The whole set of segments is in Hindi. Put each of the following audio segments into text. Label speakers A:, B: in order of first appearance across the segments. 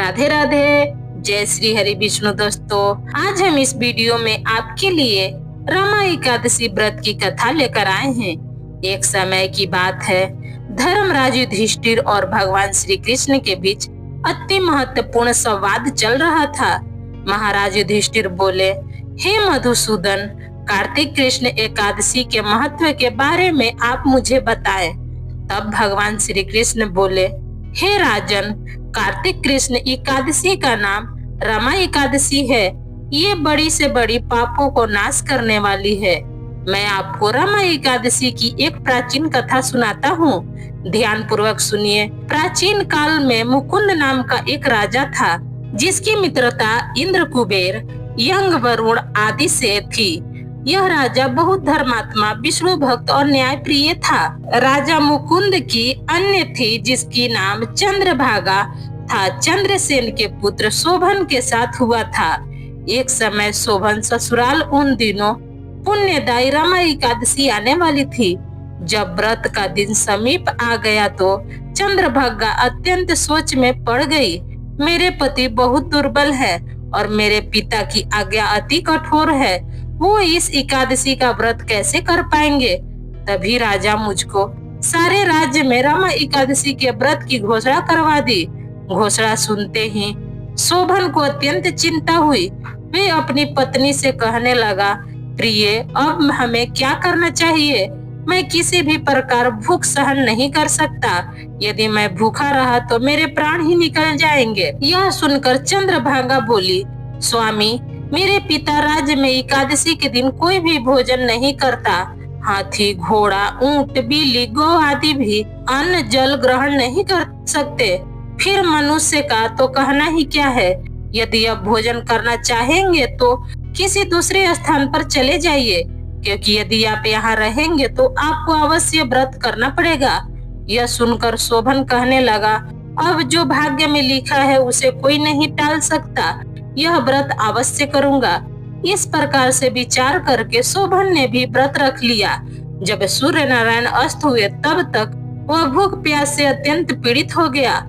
A: राधे राधे, जय श्री हरि विष्णु। दोस्तों, आज हम इस वीडियो में आपके लिए रमा एकादशी व्रत की कथा लेकर आए हैं। एक समय की बात है, धर्मराज युधिष्ठिर और भगवान श्री कृष्ण के बीच अति महत्वपूर्ण संवाद चल रहा था। महाराज युधिष्ठिर बोले, हे मधुसूदन, कार्तिक कृष्ण एकादशी के महत्व के बारे में आप मुझे बताएं। तब भगवान श्री कृष्ण बोले, हे राजन, कार्तिक कृष्ण एकादशी का नाम रमा एकादशी है। ये बड़ी से बड़ी पापों को नाश करने वाली है। मैं आपको रमा एकादशी की एक प्राचीन कथा सुनाता हूँ, ध्यान पूर्वक सुनिए। प्राचीन काल में मुकुंद नाम का एक राजा था, जिसकी मित्रता इंद्र, कुबेर, यंग, वरुण आदि से थी। यह राजा बहुत धर्मात्मा, विष्णु भक्त और न्याय प्रिय था। राजा मुकुंद की अन्य थी, जिसकी नाम चंद्रभागा था। चंद्रसेन के पुत्र शोभन के साथ हुआ था। एक समय शोभन ससुराल उन दिनों पुण्यदायी रमा एकादशी आने वाली थी। जब व्रत का दिन समीप आ गया तो चंद्रभागा अत्यंत सोच में पड़ गई। मेरे पति बहुत दुर्बल है और मेरे पिता की आज्ञा अति कठोर है। वो इस एकादशी का व्रत कैसे कर पाएंगे? तभी राजा मुझको सारे राज्य में रमा एकादशी के व्रत की घोषणा करवा दी। घोषणा सुनते ही शोभन को अत्यंत चिंता हुई। वे अपनी पत्नी से कहने लगा, प्रिय, अब हमें क्या करना चाहिए? मैं किसी भी प्रकार भूख सहन नहीं कर सकता। यदि मैं भूखा रहा तो मेरे प्राण ही निकल जाएंगे। यह सुनकर चंद्रभागा बोली, स्वामी, मेरे पिता राज्य में एकादशी के दिन कोई भी भोजन नहीं करता। हाथी, घोड़ा, ऊंट, बिल्ली, गौ आदि भी अन्न जल ग्रहण नहीं कर सकते। फिर मनुष्य का तो कहना ही क्या है। यदि आप भोजन करना चाहेंगे तो किसी दूसरे स्थान पर चले जाइए, क्योंकि यदि आप यहाँ रहेंगे तो आपको अवश्य व्रत करना पड़ेगा। यह सुनकर शोभन कहने लगा, अब जो भाग्य में लिखा है उसे कोई नहीं टाल सकता। यह व्रत अवश्य करूंगा। इस प्रकार से विचार करके शोभन ने भी व्रत रख लिया। जब सूर्य नारायण अस्त हुए तब तक वह भूख प्यास से अत्यंत पीड़ित हो गया।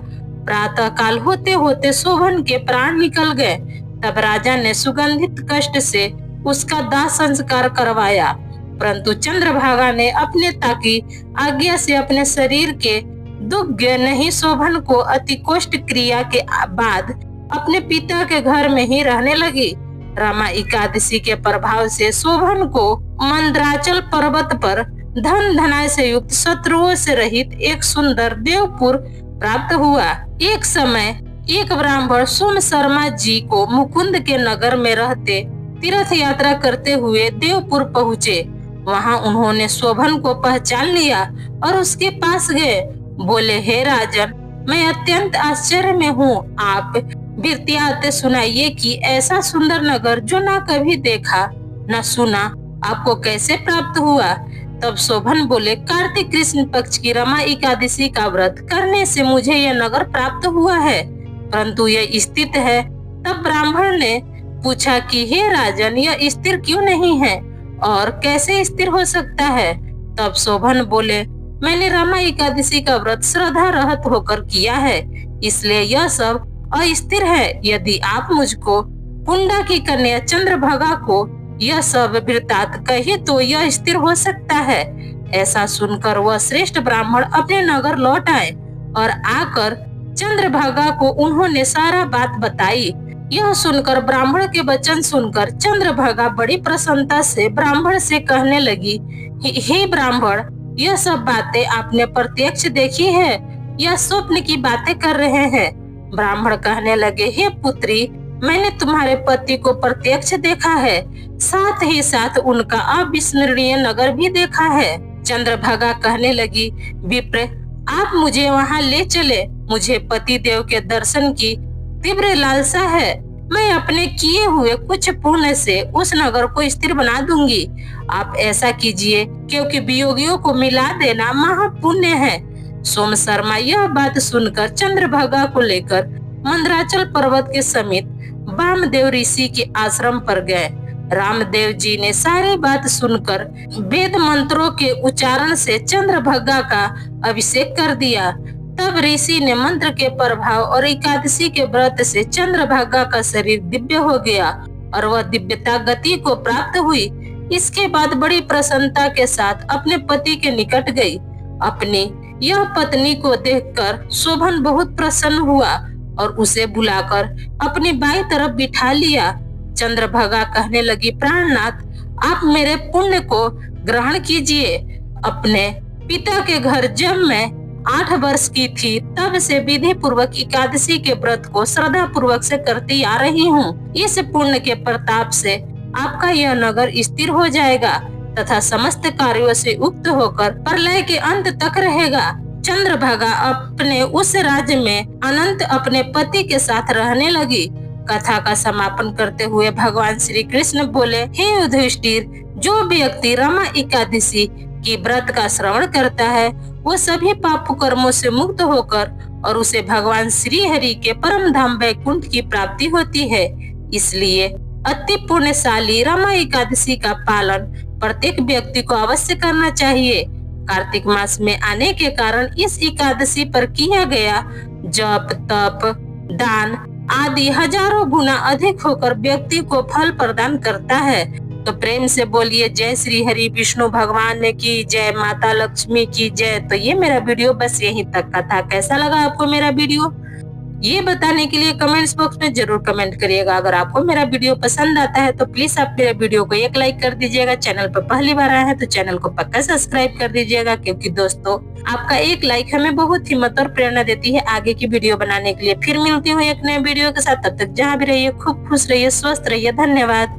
A: प्रातः काल होते होते शोभन के प्राण निकल गए। तब राजा ने सुगंधित कष्ट से उसका दाह संस्कार करवाया, परंतु चंद्रभागा ने अपने ताकी आज्ञा से अपने शरीर के दुख नहीं, शोभन को अति कष्ट क्रिया के बाद अपने पिता के घर में ही रहने लगी। रमा एकादशी के प्रभाव से शोभन को मंदराचल पर्वत पर धन धनाय से युक्त, शत्रुओं से रहित एक सुंदर देवपुर प्राप्त हुआ। एक समय एक ब्राह्मण सोम शर्मा जी को मुकुंद के नगर में रहते तीर्थ यात्रा करते हुए देवपुर पहुँचे। वहाँ उन्होंने शोभन को पहचान लिया और उसके पास गए। बोले, हे राजन, मैं अत्यंत आश्चर्य में हूँ। आप वृत्तांत सुनाइए कि ऐसा सुंदर नगर जो ना कभी देखा न सुना, आपको कैसे प्राप्त हुआ? तब शोभन बोले, कार्तिक कृष्ण पक्ष की रमा एकादशी का व्रत करने से मुझे यह नगर प्राप्त हुआ है, परंतु यह स्थित है। तब ब्राह्मण ने पूछा कि हे राजन, यह स्थिर क्यों नहीं है और कैसे स्थिर हो सकता है? तब शोभन बोले, मैंने रमा एकादशी का व्रत श्रद्धा रहित होकर किया है, इसलिए यह सब अस्थिर है। यदि आप मुझको कुंडा की कन्या चंद्रभागा को यह सब वृत्तांत कहे तो यह स्थिर हो सकता है। ऐसा सुनकर वह श्रेष्ठ ब्राह्मण अपने नगर लौट आए और आकर चंद्रभागा को उन्होंने सारा बात बताई। यह सुनकर, ब्राह्मण के वचन सुनकर चंद्रभागा बड़ी प्रसन्नता से ब्राह्मण से कहने लगी, हे ब्राह्मण, यह सब बातें आपने प्रत्यक्ष देखी है या स्वप्न की बातें कर रहे हैं? ब्राह्मण कहने लगे, हे पुत्री, मैंने तुम्हारे पति को प्रत्यक्ष देखा है, साथ ही साथ उनका अविस्मरणीय नगर भी देखा है। चंद्रभागा कहने लगी, विप्र, आप मुझे वहाँ ले चले। मुझे पति देव के दर्शन की तीव्र लालसा है। मैं अपने किए हुए कुछ पुण्य से उस नगर को स्थिर बना दूंगी। आप ऐसा कीजिए, क्योंकि वियोगियों को मिला देना महापुण्य है। सोम शर्मा यह बात सुनकर चंद्रभागा को लेकर मंदराचल पर्वत के समीप वामदेव ऋषि के आश्रम पर गए। रामदेव जी ने सारी बात सुनकर वेद मंत्रों के उच्चारण से चंद्रभागा का अभिषेक कर दिया। तब ऋषि ने मंत्र के प्रभाव और एकादशी के व्रत से चंद्रभागा का शरीर दिव्य हो गया और वह दिव्यता गति को प्राप्त हुई। इसके बाद बड़ी प्रसन्नता के साथ अपने पति के निकट गई। अपनी यह पत्नी को देखकर शोभन बहुत प्रसन्न हुआ और उसे बुलाकर अपनी बाईं तरफ बिठा लिया। चंद्रभागा कहने लगी, प्राणनाथ, आप मेरे पुण्य को ग्रहण कीजिए। अपने पिता के घर जब मैं 8 वर्ष की थी तब से विधि पूर्वक एकादशी के व्रत को श्रद्धा पूर्वक से करती आ रही हूँ। इस पुण्य के प्रताप से आपका यह नगर स्थिर हो जाएगा तथा समस्त कार्यों से उक्त होकर प्रलय के अंत तक रहेगा। चंद्रभागा अपने उस राज्य में अनंत अपने पति के साथ रहने लगी। कथा का समापन करते हुए भगवान श्री कृष्ण बोले, हे युधिष्ठिर, जो व्यक्ति रमा एकादशी की व्रत का श्रवण करता है वो सभी पाप कर्मों से मुक्त होकर और उसे भगवान श्री हरि के परम धाम वैकुंठ की प्राप्ति होती है। इसलिए अति पुण्यशाली रमा एकादशी का पालन प्रत्येक व्यक्ति को अवश्य करना चाहिए। कार्तिक मास में आने के कारण इस एकादशी पर किया गया जप, तप, दान आदि हजारों गुना अधिक होकर व्यक्ति को फल प्रदान करता है। तो प्रेम से बोलिए जय श्री हरि विष्णु भगवान की जय, माता लक्ष्मी की जय। तो ये मेरा वीडियो बस यहीं तक का था। कैसा लगा आपको मेरा वीडियो, ये बताने के लिए कमेंट्स बॉक्स में जरूर कमेंट करिएगा। अगर आपको मेरा वीडियो पसंद आता है तो प्लीज आप मेरे वीडियो को एक लाइक कर दीजिएगा। चैनल पर पहली बार आए हैं तो चैनल को पक्का सब्सक्राइब कर दीजिएगा, क्योंकि दोस्तों आपका एक लाइक हमें बहुत हिम्मत और प्रेरणा देती है आगे की वीडियो बनाने के लिए। फिर मिलती हूँ एक नए वीडियो के साथ, तब तक जहाँ भी रहिए खूब खुश रहिए, स्वस्थ रहिए। धन्यवाद।